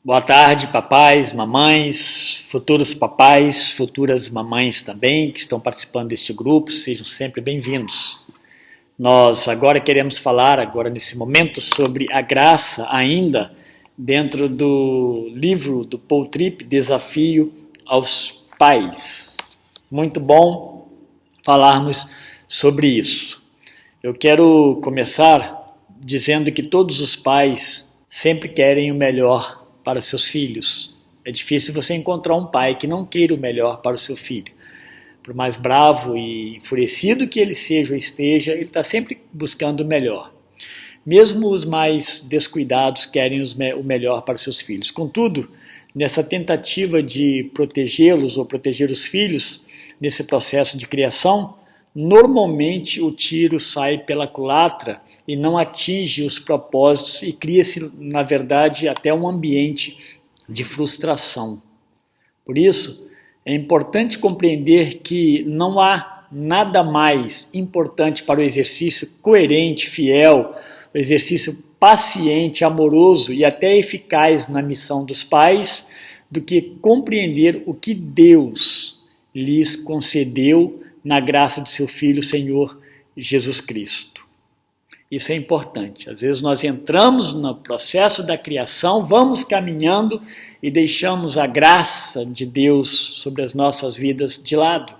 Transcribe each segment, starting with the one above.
Boa tarde, papais, mamães, futuros papais, futuras mamães também que estão participando deste grupo, sejam sempre bem-vindos. Nós agora queremos falar, nesse momento, sobre a graça ainda dentro do livro do Paul Tripp, Desafio aos Pais. Muito bom falarmos sobre isso. Eu quero começar dizendo que todos os pais sempre querem o melhor para seus filhos. É difícil você encontrar um pai que não queira o melhor para o seu filho. Por mais bravo e enfurecido que ele seja ou esteja, ele está sempre buscando o melhor. Mesmo os mais descuidados querem o melhor para os seus filhos. Contudo, nessa tentativa de protegê-los ou proteger os filhos, nesse processo de criação, normalmente o tiro sai pela culatra e não atinge os propósitos e cria-se, na verdade, até um ambiente de frustração. Por isso, é importante compreender que não há nada mais importante para o exercício coerente, fiel, o exercício paciente, amoroso e até eficaz na missão dos pais, do que compreender o que Deus lhes concedeu na graça de seu Filho, Senhor Jesus Cristo. Isso é importante. Às vezes nós entramos no processo da criação, vamos caminhando e deixamos a graça de Deus sobre as nossas vidas de lado.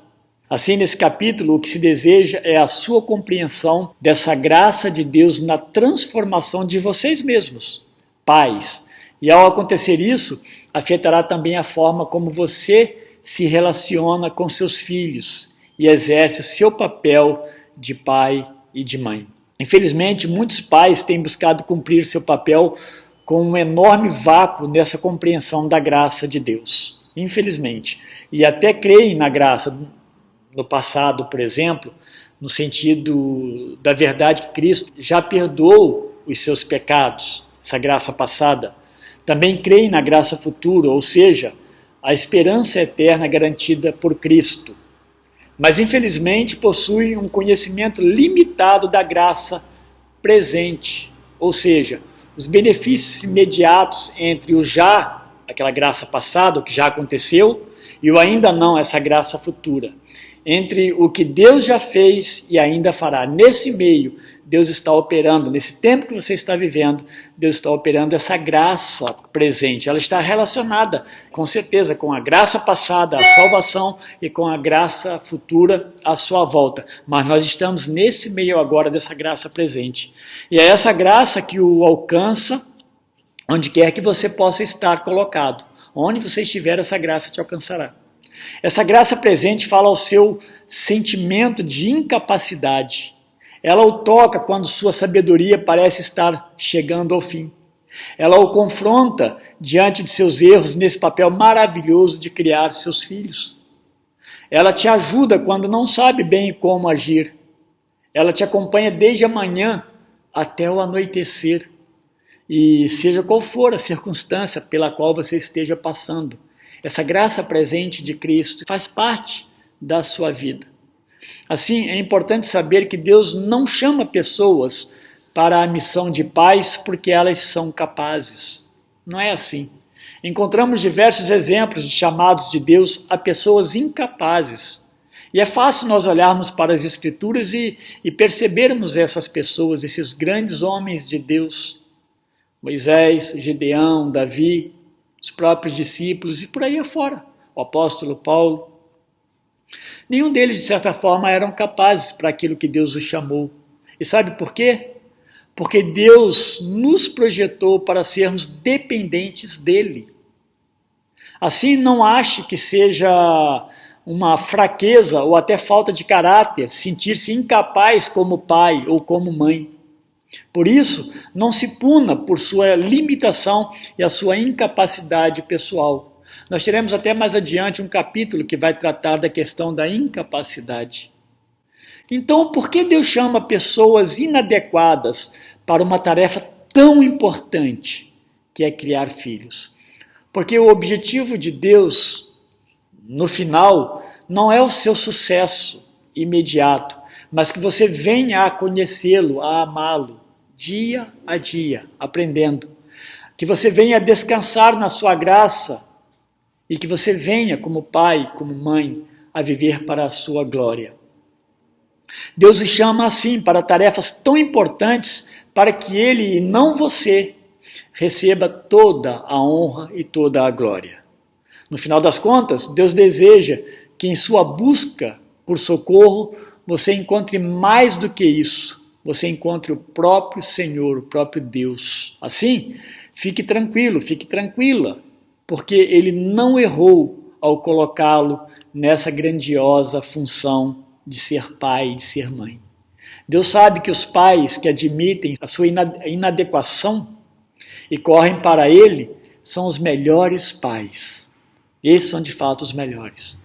Assim, nesse capítulo, o que se deseja é a sua compreensão dessa graça de Deus na transformação de vocês mesmos, pais. E ao acontecer isso, afetará também a forma como você se relaciona com seus filhos e exerce o seu papel de pai e de mãe. Infelizmente, muitos pais têm buscado cumprir seu papel com um enorme vácuo nessa compreensão da graça de Deus. Infelizmente. E até creem na graça no passado, por exemplo, no sentido da verdade que Cristo já perdoou os seus pecados, essa graça passada. Também creem na graça futura, ou seja, a esperança eterna garantida por Cristo. Mas infelizmente possuem um conhecimento limitado da graça presente, ou seja, os benefícios imediatos entre o já, aquela graça passada, o que já aconteceu, e o ainda não, essa graça futura. Entre o que Deus já fez e ainda fará. Nesse meio, Deus está operando, nesse tempo que você está vivendo, Deus está operando essa graça presente. Ela está relacionada, com certeza, com a graça passada, a salvação, e com a graça futura, a sua volta. Mas nós estamos nesse meio agora dessa graça presente. E é essa graça que o alcança onde quer que você possa estar colocado. Onde você estiver, essa graça te alcançará. Essa graça presente fala ao seu sentimento de incapacidade. Ela o toca quando sua sabedoria parece estar chegando ao fim. Ela o confronta diante de seus erros nesse papel maravilhoso de criar seus filhos. Ela te ajuda quando não sabe bem como agir. Ela te acompanha desde a manhã até o anoitecer. E seja qual for a circunstância pela qual você esteja passando, essa graça presente de Cristo faz parte da sua vida. Assim, é importante saber que Deus não chama pessoas para a missão de pais porque elas são capazes. Não é assim. Encontramos diversos exemplos de chamados de Deus a pessoas incapazes. E é fácil nós olharmos para as Escrituras e percebermos essas pessoas, esses grandes homens de Deus. Moisés, Gedeão, Davi, os próprios discípulos e por aí afora, o apóstolo Paulo. Nenhum deles, de certa forma, eram capazes para aquilo que Deus os chamou. E sabe por quê? Porque Deus nos projetou para sermos dependentes dele. Assim, não ache que seja uma fraqueza ou até falta de caráter sentir-se incapaz como pai ou como mãe. Por isso, não se puna por sua limitação e a sua incapacidade pessoal. Nós teremos até mais adiante um capítulo que vai tratar da questão da incapacidade. Então, por que Deus chama pessoas inadequadas para uma tarefa tão importante, que é criar filhos? Porque o objetivo de Deus, no final, não é o seu sucesso imediato, mas que você venha a conhecê-lo, a amá-lo, dia a dia, aprendendo. que você venha descansar na sua graça e que você venha, como pai, como mãe, a viver para a sua glória. Deus o chama assim para tarefas tão importantes para que ele e não você receba toda a honra e toda a glória. No final das contas, Deus deseja que em sua busca por socorro você encontre mais do que isso. Você encontre o próprio Senhor, o próprio Deus. Assim, fique tranquilo, fique tranquila, porque ele não errou ao colocá-lo nessa grandiosa função de ser pai e de ser mãe. Deus sabe que os pais que admitem a sua inadequação e correm para ele são os melhores pais. Esses são de fato os melhores.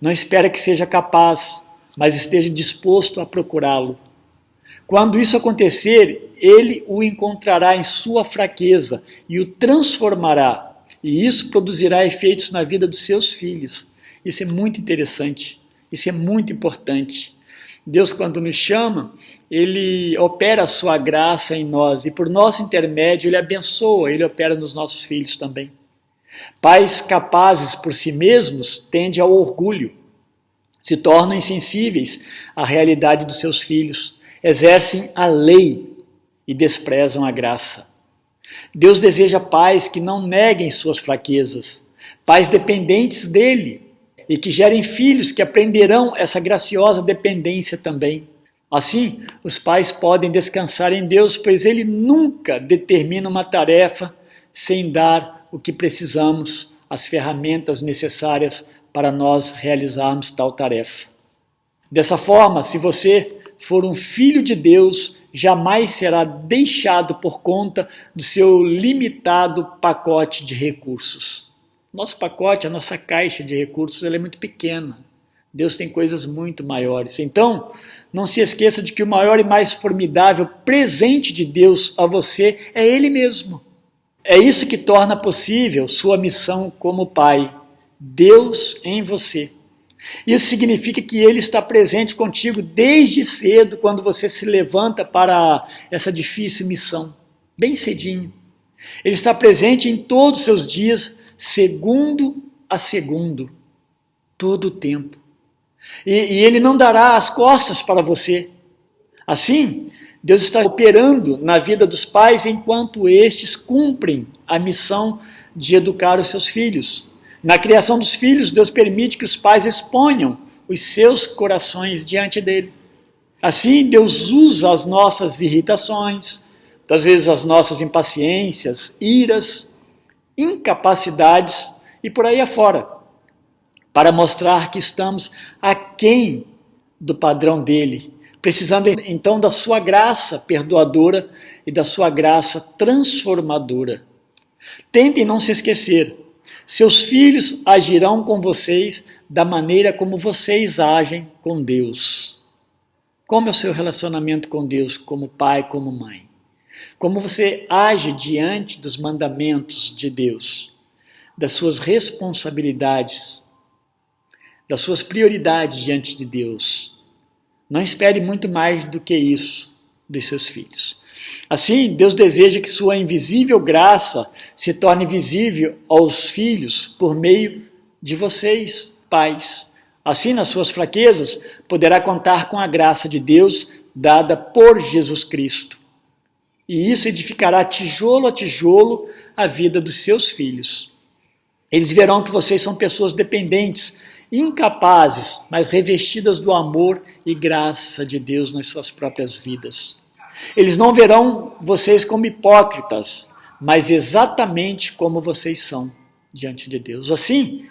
Não espera que seja capaz, mas esteja disposto a procurá-lo. Quando isso acontecer, ele o encontrará em sua fraqueza e o transformará. E isso produzirá efeitos na vida dos seus filhos. Isso é muito interessante. Isso é muito importante. Deus, quando nos chama, ele opera a sua graça em nós. E por nosso intermédio, ele abençoa, ele opera nos nossos filhos também. Pais capazes por si mesmos tendem ao orgulho. Se tornam insensíveis à realidade dos seus filhos. Exercem a lei e desprezam a graça. Deus deseja pais que não neguem suas fraquezas, pais dependentes dele e que gerem filhos que aprenderão essa graciosa dependência também. Assim, os pais podem descansar em Deus, pois ele nunca determina uma tarefa sem dar o que precisamos, as ferramentas necessárias para nós realizarmos tal tarefa. Dessa forma, se você for um filho de Deus, jamais será deixado por conta do seu limitado pacote de recursos. Nosso pacote, a nossa caixa de recursos, ela é muito pequena. Deus tem coisas muito maiores. Então, não se esqueça de que o maior e mais formidável presente de Deus a você é Ele mesmo. É isso que torna possível sua missão como pai. Deus em você. Isso significa que Ele está presente contigo desde cedo, quando você se levanta para essa difícil missão, bem cedinho. Ele está presente em todos os seus dias, segundo a segundo, todo o tempo. E Ele não dará as costas para você. Assim, Deus está operando na vida dos pais enquanto estes cumprem a missão de educar os seus filhos. Na criação dos filhos, Deus permite que os pais exponham os seus corações diante dele. Assim, Deus usa as nossas irritações, às vezes as nossas impaciências, iras, incapacidades e por aí afora, para mostrar que estamos aquém do padrão dele, precisando então da sua graça perdoadora e da sua graça transformadora. Tentem não se esquecer. Seus filhos agirão com vocês da maneira como vocês agem com Deus. Como é o seu relacionamento com Deus, como pai, como mãe? Como você age diante dos mandamentos de Deus, das suas responsabilidades, das suas prioridades diante de Deus? Não espere muito mais do que isso dos seus filhos. Assim, Deus deseja que sua invisível graça se torne visível aos filhos por meio de vocês, pais. Assim, nas suas fraquezas, poderá contar com a graça de Deus dada por Jesus Cristo. E isso edificará tijolo a tijolo a vida dos seus filhos. Eles verão que vocês são pessoas dependentes, incapazes, mas revestidas do amor e graça de Deus nas suas próprias vidas. Eles não verão vocês como hipócritas, mas exatamente como vocês são diante de Deus. Assim,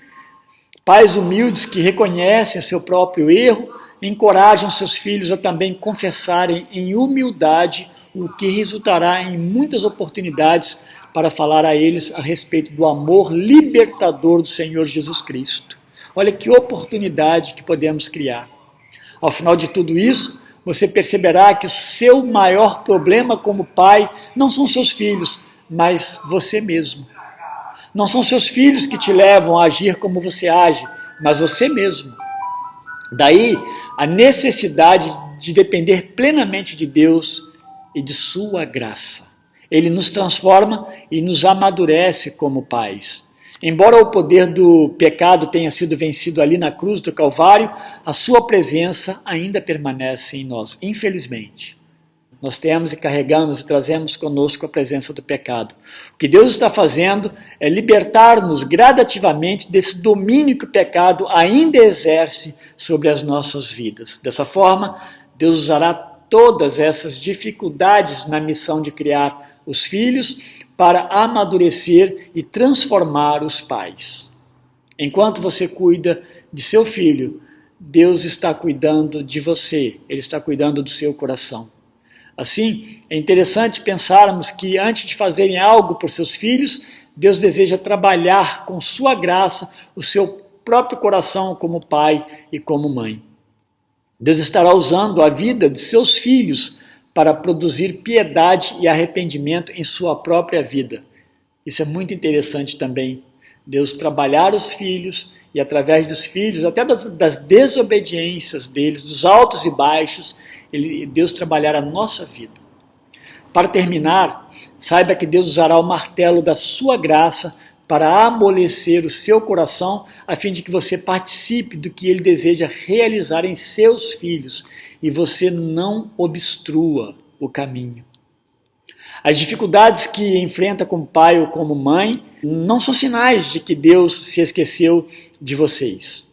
pais humildes que reconhecem o seu próprio erro, encorajam seus filhos a também confessarem em humildade, o que resultará em muitas oportunidades para falar a eles a respeito do amor libertador do Senhor Jesus Cristo. Olha que oportunidade que podemos criar. Ao final de tudo isso, você perceberá que o seu maior problema como pai não são seus filhos, mas você mesmo. Não são seus filhos que te levam a agir como você age, mas você mesmo. Daí a necessidade de depender plenamente de Deus e de sua graça. Ele nos transforma e nos amadurece como pais. Embora o poder do pecado tenha sido vencido ali na cruz do Calvário, a sua presença ainda permanece em nós, infelizmente. Nós temos e carregamos e trazemos conosco a presença do pecado. O que Deus está fazendo é libertar-nos gradativamente desse domínio que o pecado ainda exerce sobre as nossas vidas. Dessa forma, Deus usará todas essas dificuldades na missão de criar os filhos para amadurecer e transformar os pais. Enquanto você cuida de seu filho, Deus está cuidando de você, Ele está cuidando do seu coração. Assim, é interessante pensarmos que antes de fazerem algo por seus filhos, Deus deseja trabalhar com sua graça o seu próprio coração como pai e como mãe. Deus estará usando a vida de seus filhos para produzir piedade e arrependimento em sua própria vida. Isso é muito interessante também. Deus trabalhar os filhos e através dos filhos, até das desobediências deles, dos altos e baixos, Deus trabalhar a nossa vida. Para terminar, saiba que Deus usará o martelo da sua graça para amolecer o seu coração, a fim de que você participe do que Ele deseja realizar em seus filhos e você não obstrua o caminho. As dificuldades que enfrenta como pai ou como mãe não são sinais de que Deus se esqueceu de vocês.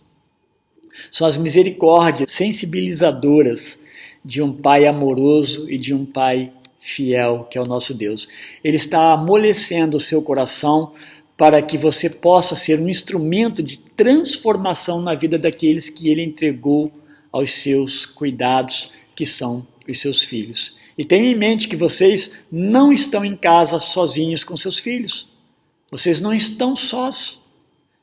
São as misericórdias sensibilizadoras de um pai amoroso e de um pai fiel, que é o nosso Deus. Ele está amolecendo o seu coração para que você possa ser um instrumento de transformação na vida daqueles que Ele entregou aos seus cuidados, que são os seus filhos. E tenha em mente que vocês não estão em casa sozinhos com seus filhos. Vocês não estão sós.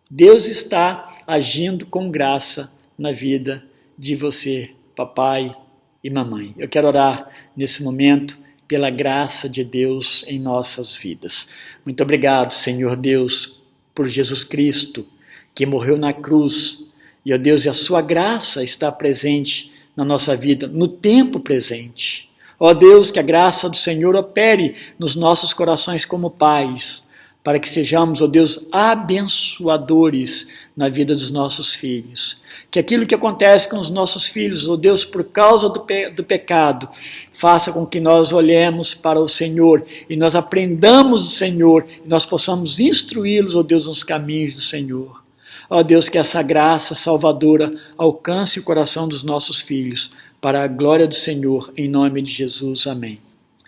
Deus está agindo com graça na vida de você, papai e mamãe. Eu quero orar nesse momento pela graça de Deus em nossas vidas. Muito obrigado, Senhor Deus, por Jesus Cristo, que morreu na cruz. E, ó Deus, a sua graça está presente na nossa vida, no tempo presente. Ó Deus, que a graça do Senhor opere nos nossos corações como pais, para que sejamos, ó Deus, abençoadores na vida dos nossos filhos. Que aquilo que acontece com os nossos filhos, ó Deus, por causa do pecado, faça com que nós olhemos para o Senhor e nós aprendamos do Senhor e nós possamos instruí-los, ó Deus, nos caminhos do Senhor. Ó Deus, que essa graça salvadora alcance o coração dos nossos filhos, para a glória do Senhor, em nome de Jesus. Amém.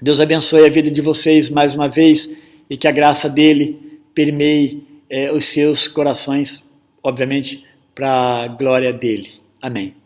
Deus abençoe a vida de vocês mais uma vez e que a graça dele permeie os seus corações, obviamente, para a glória dele. Amém.